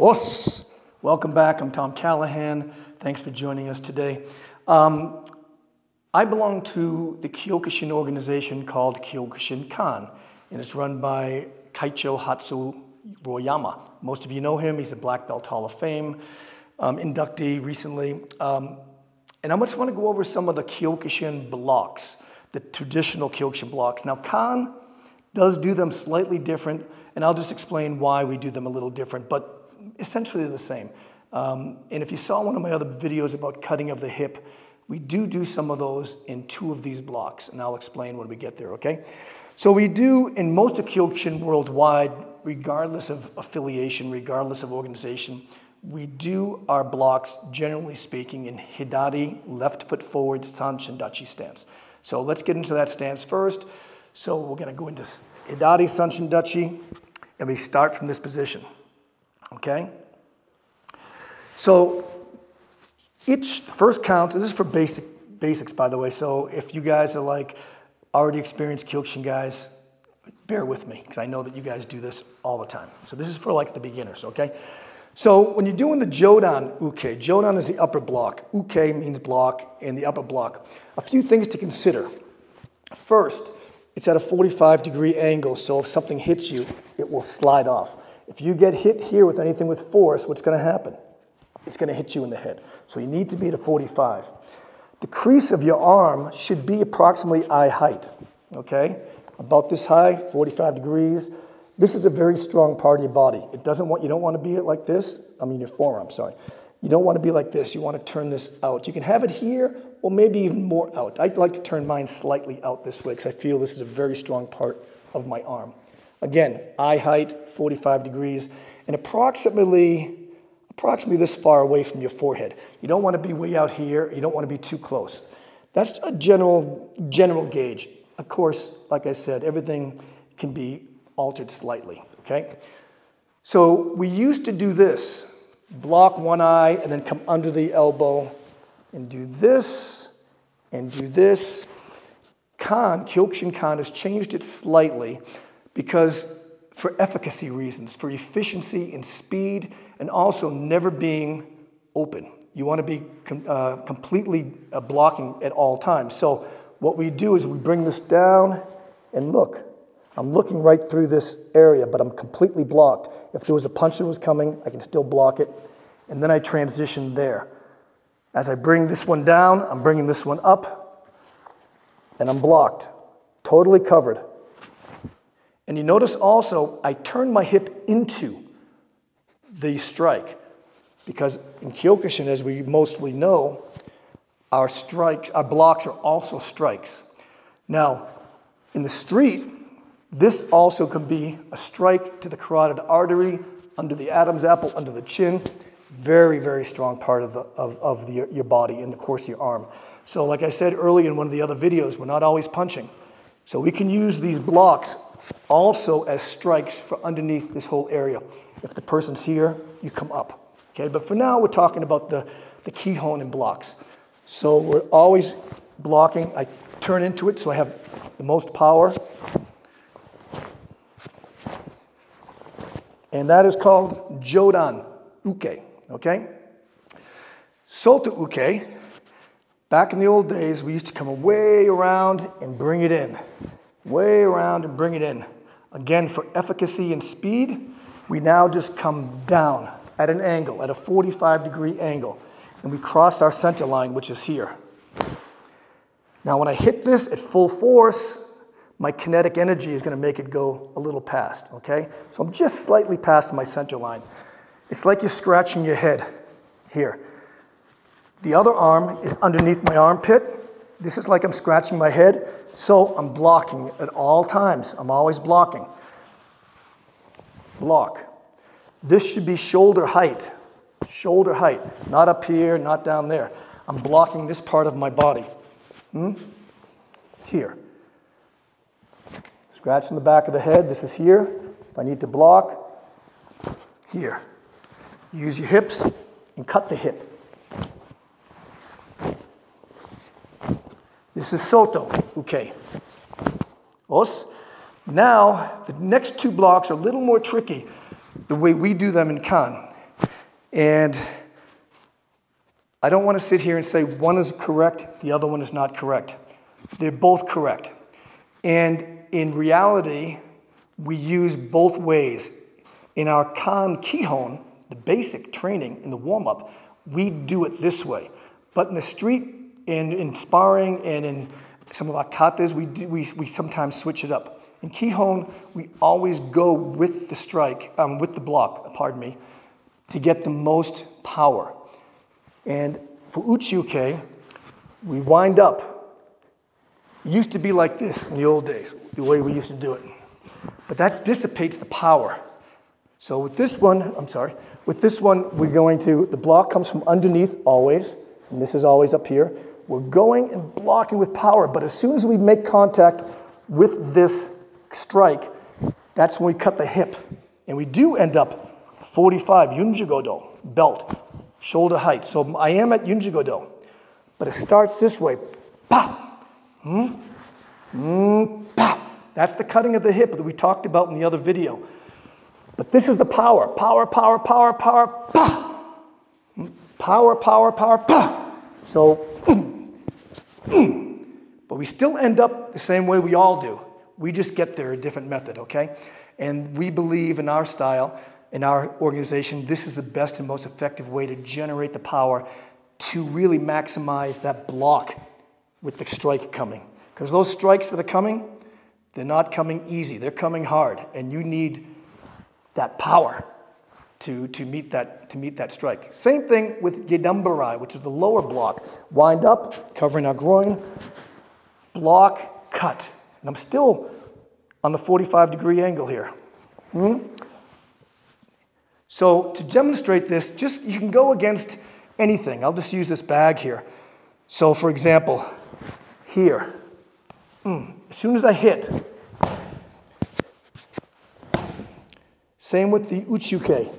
Os. Welcome back. I'm Tom Callahan. Thanks for joining us today. I belong to the Kyokushin organization called Kyokushin Kihon, and it's run by Kaicho Royama. Most of you know him. He's a Black Belt Hall of Fame inductee recently. And I just want to go over some of the Kyokushin blocks, the traditional Kyokushin blocks. Now, Kihon does do them slightly different, and I'll just explain why we do them a little different, but essentially the same. And if you saw one of my other videos about cutting of the hip, we do some of those in two of these blocks, and I'll explain when we get there, okay? So we do, in most of Kyokushin worldwide, regardless of affiliation, regardless of organization, we do our blocks, generally speaking, in Hidari, left foot forward, Sanshindachi stance. So let's get into that stance first. So we're gonna go into Hidari Sanshindachi, and we start from this position, okay? So each first count, this is for basics, by the way, so if you guys are like already experienced Kyokushin guys, bear with me, because I know that you guys do this all the time. So this is for like the beginners, okay? So when you're doing the Jodan Uke, Jodan is the upper block, Uke means block, and the upper block. A few things to consider. First, it's at a 45-degree angle, so if something hits you, it will slide off. If you get hit here with anything with force, what's gonna happen? It's gonna hit you in the head. So you need to be at a 45. The crease of your arm should be approximately eye height, okay? About this high, 45 degrees. This is a very strong part of your body. You don't want to be like this. I mean your forearm, sorry. You don't want to be like this. You want to turn this out. You can have it here or maybe even more out. I like to turn mine slightly out this way because I feel this is a very strong part of my arm. Again, eye height, 45 degrees, and approximately this far away from your forehead. You don't want to be way out here. You don't want to be too close. That's a general gauge. Of course, like I said, everything can be altered slightly, okay? So we used to do this, block one eye and then come under the elbow and do this and do this. Kyokushin Kihon has changed it slightly because for efficacy reasons, for efficiency and speed, and also never being open. You want to be completely blocking at all times. So what we do is we bring this down and look. I'm looking right through this area, but I'm completely blocked. If there was a punch that was coming, I can still block it. And then I transition there. As I bring this one down, I'm bringing this one up, and I'm blocked, totally covered. And you notice also, I turn my hip into the strike, because in Kyokushin, as we mostly know, our blocks are also strikes. Now, in the street, this also can be a strike to the carotid artery, under the Adam's apple, under the chin. Very, very strong part of your body and, of course, your arm. So like I said earlier in one of the other videos, we're not always punching. So we can use these blocks also as strikes for underneath this whole area. If the person's here, you come up. Okay, but for now, we're talking about the Kihon and blocks. So we're always blocking. I turn into it so I have the most power. And that is called Jodan Uke, okay? Soto Uke, back in the old days, we used to come way around and bring it in. Way around and bring it in. Again, for efficacy and speed, we now just come down at an angle, at a 45-degree angle, and we cross our center line, which is here. Now, when I hit this at full force, my kinetic energy is going to make it go a little past, okay? So I'm just slightly past my center line. It's like you're scratching your head here. The other arm is underneath my armpit. This is like I'm scratching my head, so I'm blocking at all times. I'm always blocking. Block. This should be shoulder height, not up here, not down there. I'm blocking this part of my body. Here. Scratching the back of the head, this is here. If I need to block, here. Use your hips and cut the hip. This is Soto Uke. Os. Now, the next two blocks are a little more tricky the way we do them in Kihon. And I don't want to sit here and say one is correct, the other one is not correct. They're both correct. And in reality, we use both ways. In our Kihon, the basic training in the warm-up, we do it this way. But in the street, in sparring, and in some of our katas, we sometimes switch it up. In Kihon, we always go with the strike, with the block, pardon me, to get the most power. And for Uchi-uke, we wind up. It used to be like this in the old days, the way we used to do it. But that dissipates the power. So with this one, we're going to, the block comes from underneath always, and this is always up here. We're going and blocking with power, but as soon as we make contact with this strike, that's when we cut the hip. And we do end up 45, Yunjigodo, belt, shoulder height. So I am at Yunjigodo, but it starts this way. Pop, pop. That's the cutting of the hip that we talked about in the other video. But this is the power. Power, power, power, power, pa. Power, power, power, pa. So, but we still end up the same way we all do. We just get there a different method, okay? And we believe in our style, in our organization, this is the best and most effective way to generate the power to really maximize that block with the strike coming. Because those strikes that are coming, they're not coming easy. They're coming hard, and you need that power to meet that strike. Same thing with Gedambarai, which is the lower block. Wind up, covering our groin, block, cut. And I'm still on the 45-degree angle here. So to demonstrate this, you can go against anything. I'll just use this bag here. So for example, here, as soon as I hit, same with the Uchi-uke.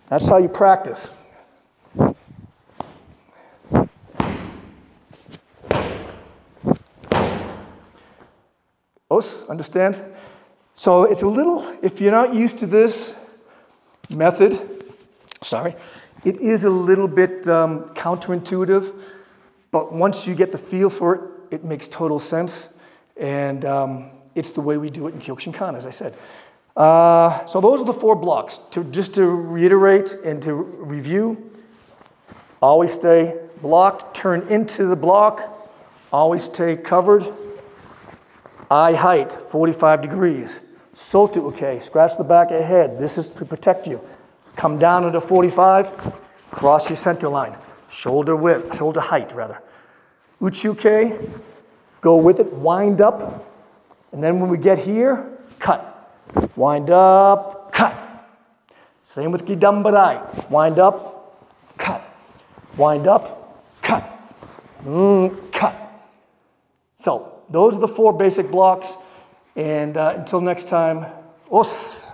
That's how you practice. Understand? So it's a little, if you're not used to this method, it is a little bit counterintuitive, but once you get the feel for it, it makes total sense. And it's the way we do it in Kyokushin Kihon, as I said. So those are the 4 blocks. Just to reiterate and to review, always stay blocked, turn into the block, always stay covered. Eye height, 45 degrees. Soto-uke, scratch the back of your head. This is to protect you. Come down into 45, cross your center line. Shoulder width, shoulder height rather. Uchi-uke, go with it, wind up, and then when we get here, cut. Wind up, cut. Same with Gedambarai. Wind up, cut. Wind up, cut. Cut. So those are the 4 basic blocks, and until next time, os.